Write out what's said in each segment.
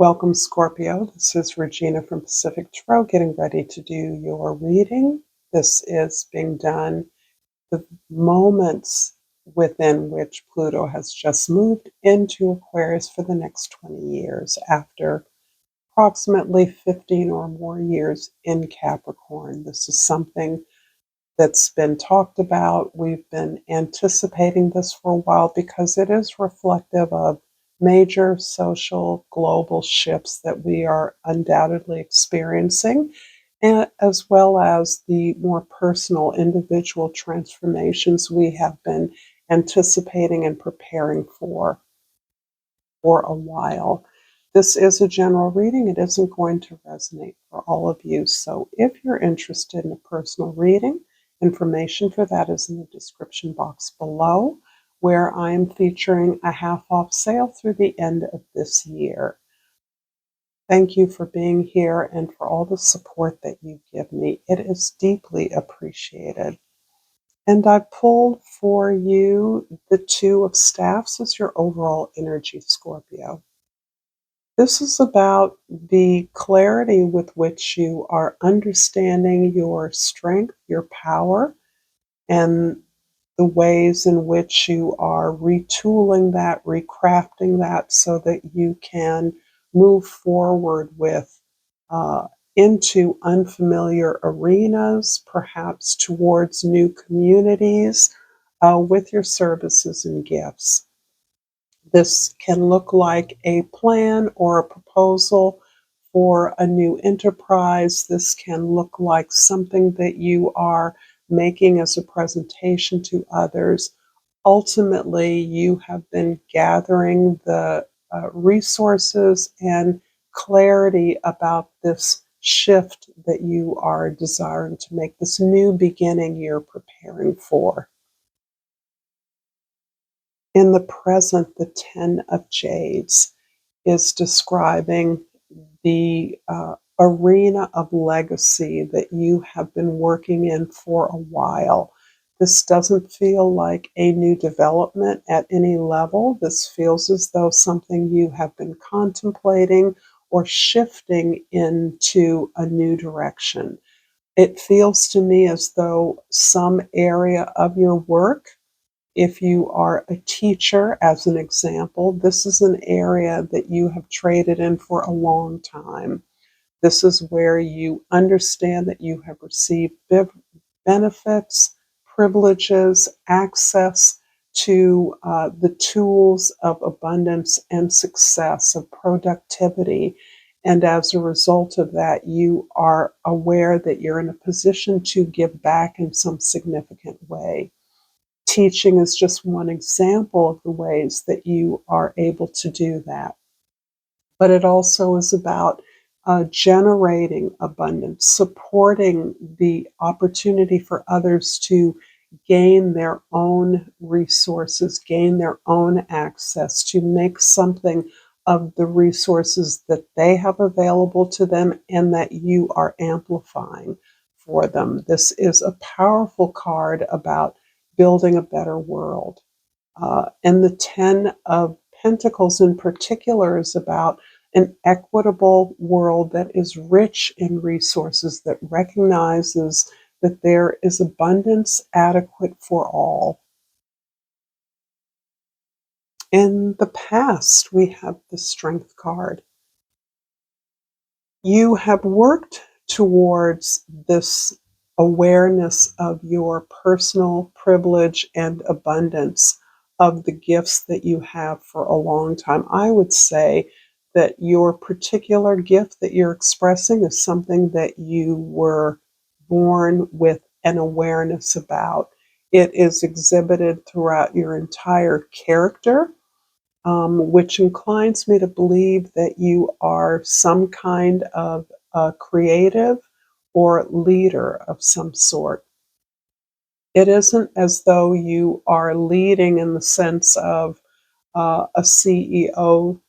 Welcome, Scorpio. This is Regina from Pacific Tarot getting ready to do your reading. This is being done the moments within which Pluto has just moved into Aquarius for the next 20 years after approximately 15 or more years in Capricorn. This is something that's been talked about. We've been anticipating this for a while because it is reflective of major social global shifts that we are undoubtedly experiencing, and as well as the more personal individual transformations we have been anticipating and preparing for a while. This is a general reading. It isn't going to resonate for all of you. So if you're interested in a personal reading, information for that is in the description box below, where I am featuring a half-off sale through the end of this year. Thank you for being here and for all the support that you give me. It is deeply appreciated. And I pulled for you the Two of Staffs as your overall energy, Scorpio. This is about the clarity with which you are understanding your strength, your power, and the ways in which you are retooling that, recrafting that so that you can move forward with into unfamiliar arenas, perhaps towards new communities with your services and gifts. This can look like a plan or a proposal for a new enterprise. This can look like something that you are making as a presentation to others. Ultimately, you have been gathering the resources and clarity about this shift that you are desiring to make, this new beginning you're preparing for. In the present, the Ten of Jades is describing the arena of legacy that you have been working in for a while. This doesn't feel like a new development at any level. This feels as though something you have been contemplating or shifting into a new direction. It feels to me as though some area of your work, if you are a teacher, as an example, this is an area that you have traded in for a long time. This is where you understand that you have received benefits, privileges, access to the tools of abundance and success, of productivity. And as a result of that, you are aware that you're in a position to give back in some significant way. Teaching is just one example of the ways that you are able to do that. But it also is about generating abundance, supporting the opportunity for others to gain their own resources, gain their own access, to make something of the resources that they have available to them and that you are amplifying for them. This is a powerful card about building a better world. And the Ten of Pentacles in particular is about an equitable world that is rich in resources, that recognizes that there is abundance adequate for all. In the past, we have the Strength card. You have worked towards this awareness of your personal privilege and abundance of the gifts that you have for a long time. I would say that your particular gift that you're expressing is something that you were born with an awareness about. It is exhibited throughout your entire character, which inclines me to believe that you are some kind of creative or leader of some sort. It isn't as though you are leading in the sense of a CEO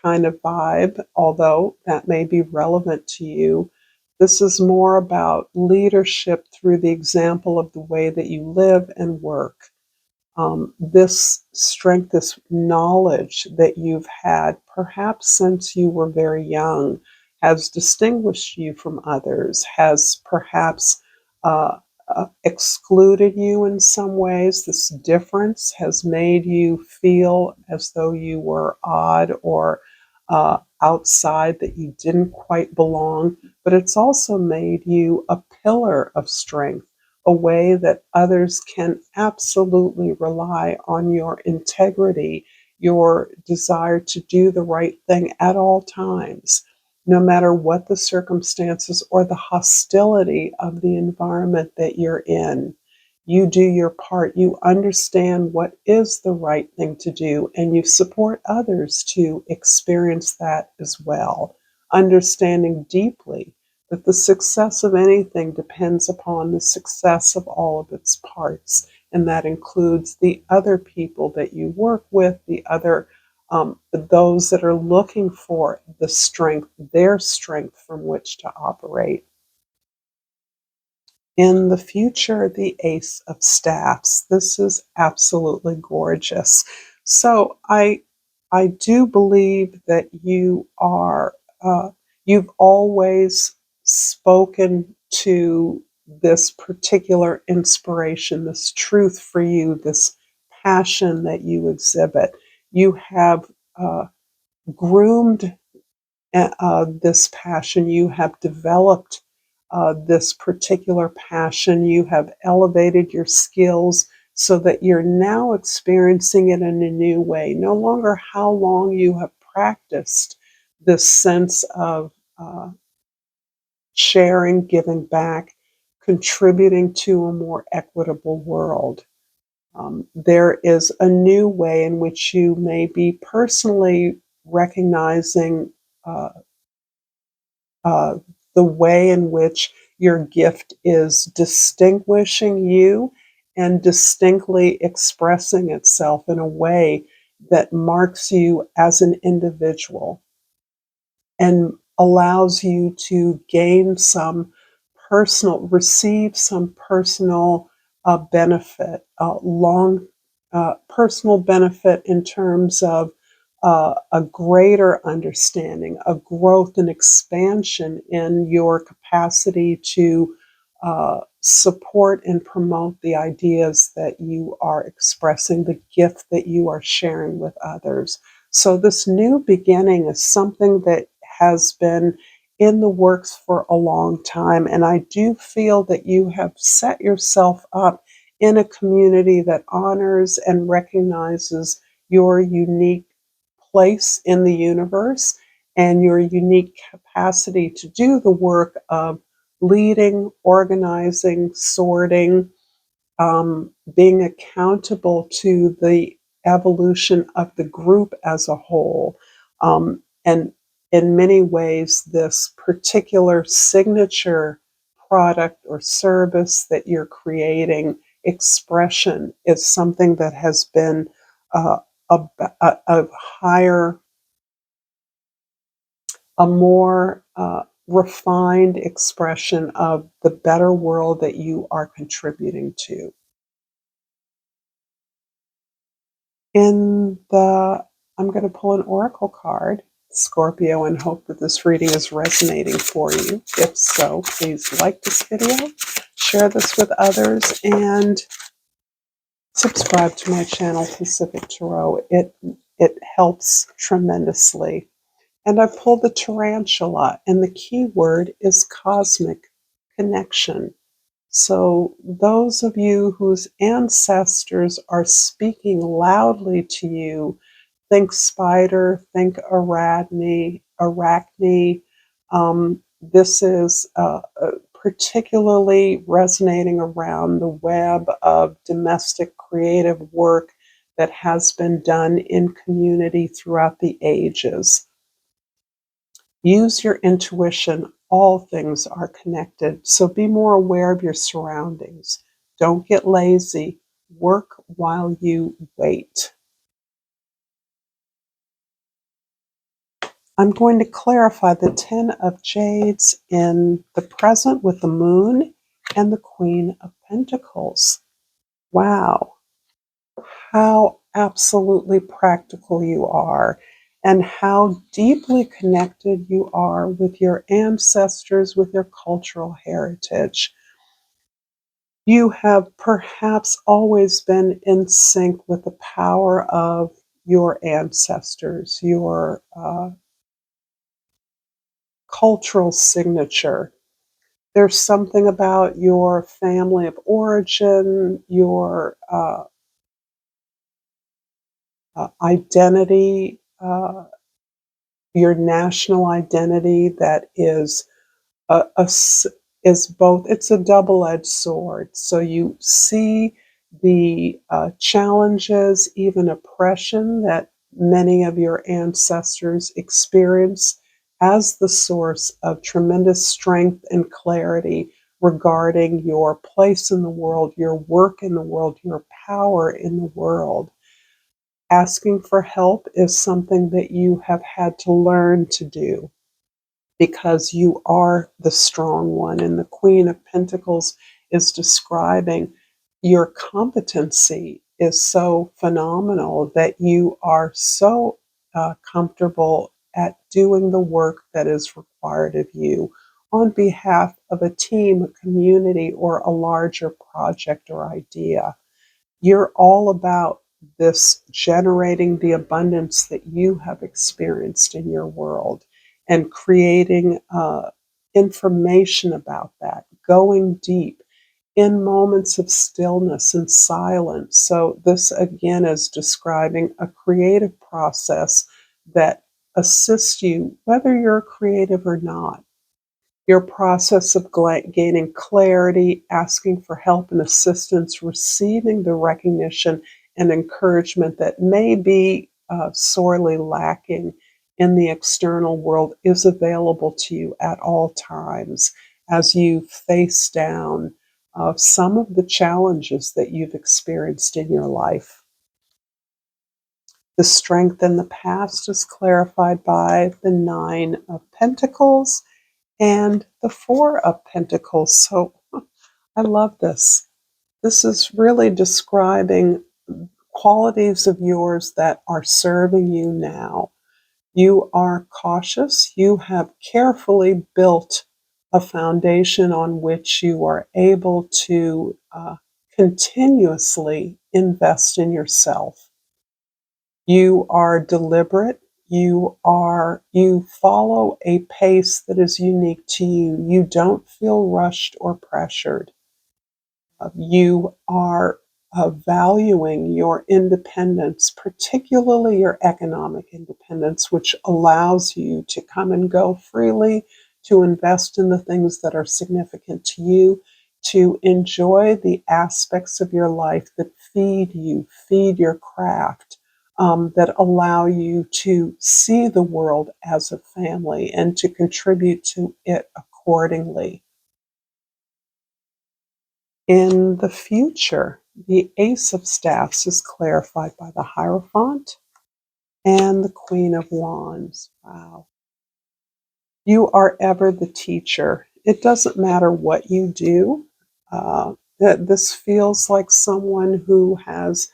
kind of vibe, although that may be relevant to you. This is more about leadership through the example of the way that you live and work. This strength, this knowledge that you've had, perhaps since you were very young, has distinguished you from others, has perhaps excluded you in some ways. This difference has made you feel as though you were odd or outside, that you didn't quite belong, but it's also made you a pillar of strength, a way that others can absolutely rely on your integrity, your desire to do the right thing at all times, no matter what the circumstances or the hostility of the environment that you're in. You do your part. You understand what is the right thing to do, and you support others to experience that as well, understanding deeply that the success of anything depends upon the success of all of its parts. And that includes the other people that you work with, the other, those that are looking for the strength, their strength from which to operate. In the future, the Ace of Staffs. This is absolutely gorgeous. So I do believe that you've always spoken to this particular inspiration, this truth for you, this passion that you exhibit. You have groomed this passion. You have developed this particular passion. You have elevated your skills so that you're now experiencing it in a new way. No longer how long you have practiced this sense of sharing, giving back, contributing to a more equitable world. There is a new way in which you may be personally recognizing uh, the way in which your gift is distinguishing you and distinctly expressing itself in a way that marks you as an individual and allows you to gain some receive some personal benefit, long personal benefit in terms of a greater understanding, a growth and expansion in your capacity to support and promote the ideas that you are expressing, the gift that you are sharing with others. So, this new beginning is something that has been in the works for a long time. And I do feel that you have set yourself up in a community that honors and recognizes your unique place in the universe and your unique capacity to do the work of leading, organizing, sorting, being accountable to the evolution of the group as a whole. And in many ways, this particular signature product or service that you're creating, expression, is something that has been uh, a higher, a more refined expression of the better world that you are contributing to. I'm going to pull an oracle card, Scorpio, and hope that this reading is resonating for you. If so, please like this video, share this with others, and subscribe to my channel, Pacific Tarot. It helps tremendously. And I pulled the tarantula, and the key word is cosmic connection. So, those of you whose ancestors are speaking loudly to you, think spider, think arachne. This is particularly resonating around the web of domestic creative work that has been done in community throughout the ages. Use your intuition. All things are connected. So be more aware of your surroundings. Don't get lazy. Work while you wait. I'm going to clarify the 10 of Jades in the present with the Moon and the Queen of Pentacles. Wow. how absolutely practical you are and how deeply connected you are with your ancestors, with your cultural heritage. You have perhaps always been in sync with the power of your ancestors, your cultural signature. There's something about your family of origin, your identity, your national identity that is both. It's a double-edged sword. So you see the challenges, even oppression that many of your ancestors experience as the source of tremendous strength and clarity regarding your place in the world, your work in the world, your power in the world. Asking for help is something that you have had to learn to do because you are the strong one. And the Queen of Pentacles is describing your competency is so phenomenal that you are so comfortable at doing the work that is required of you on behalf of a team, a community, or a larger project or idea. You're all about this generating the abundance that you have experienced in your world and creating information about that, going deep in moments of stillness and silence. So, this again is describing a creative process that assists you, whether you're creative or not. Your process of gaining clarity, asking for help and assistance, receiving the recognition and encouragement that may be sorely lacking in the external world is available to you at all times as you face down some of the challenges that you've experienced in your life. The strength in the past is clarified by the Nine of Pentacles and the Four of Pentacles. So I love this. This is really describing qualities of yours that are serving you now. You are cautious. You have carefully built a foundation on which you are able to continuously invest in yourself. You are deliberate. You follow a pace that is unique to you. You don't feel rushed or pressured. You are valuing your independence, particularly your economic independence, which allows you to come and go freely, to invest in the things that are significant to you, to enjoy the aspects of your life that feed you, feed your craft, that allow you to see the world as a family and to contribute to it accordingly. In the future, the Ace of Staffs is clarified by the Hierophant and the Queen of Wands. Wow. You are ever the teacher. It doesn't matter what you do. This feels like someone who has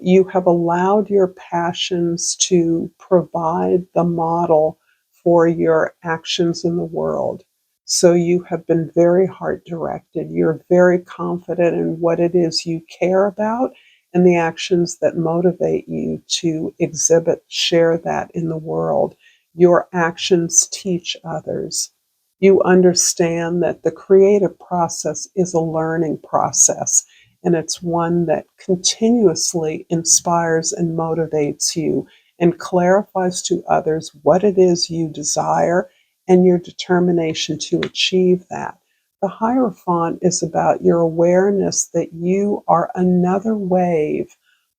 you have allowed your passions to provide the model for your actions in the world. So you have been very heart directed. You're very confident in what it is you care about and the actions that motivate you to exhibit, share that in the world. Your actions teach others. You understand that the creative process is a learning process, and it's one that continuously inspires and motivates you and clarifies to others what it is you desire and your determination to achieve that. The Hierophant is about your awareness that you are another wave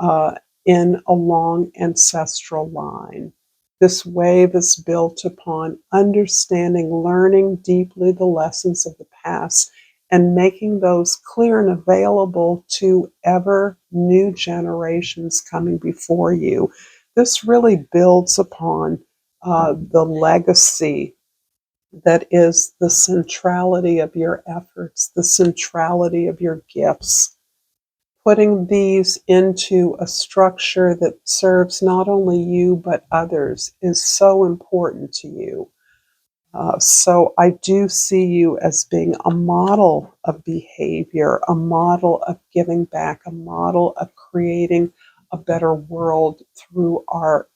uh, in a long ancestral line. This wave is built upon understanding, learning deeply the lessons of the past, and making those clear and available to ever new generations coming before you. This really builds upon the legacy that is the centrality of your efforts, the centrality of your gifts. putting these into a structure that serves not only you but others is so important to you. So I do see you as being a model of behavior, a model of giving back, a model of creating a better world through our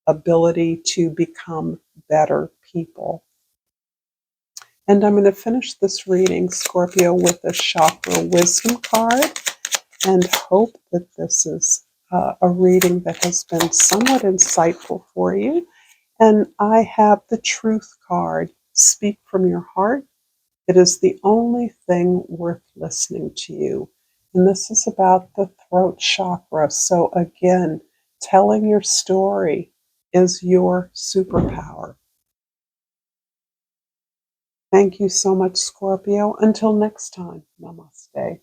ability to become better people. And I'm going to finish this reading, Scorpio, with a chakra wisdom card, and hope that this is a reading that has been somewhat insightful for you. And I have the truth card. Speak from your heart. It is the only thing worth listening to you. And this is about the throat chakra. So again, telling your story is your superpower. Thank you so much, Scorpio. Until next time, namaste.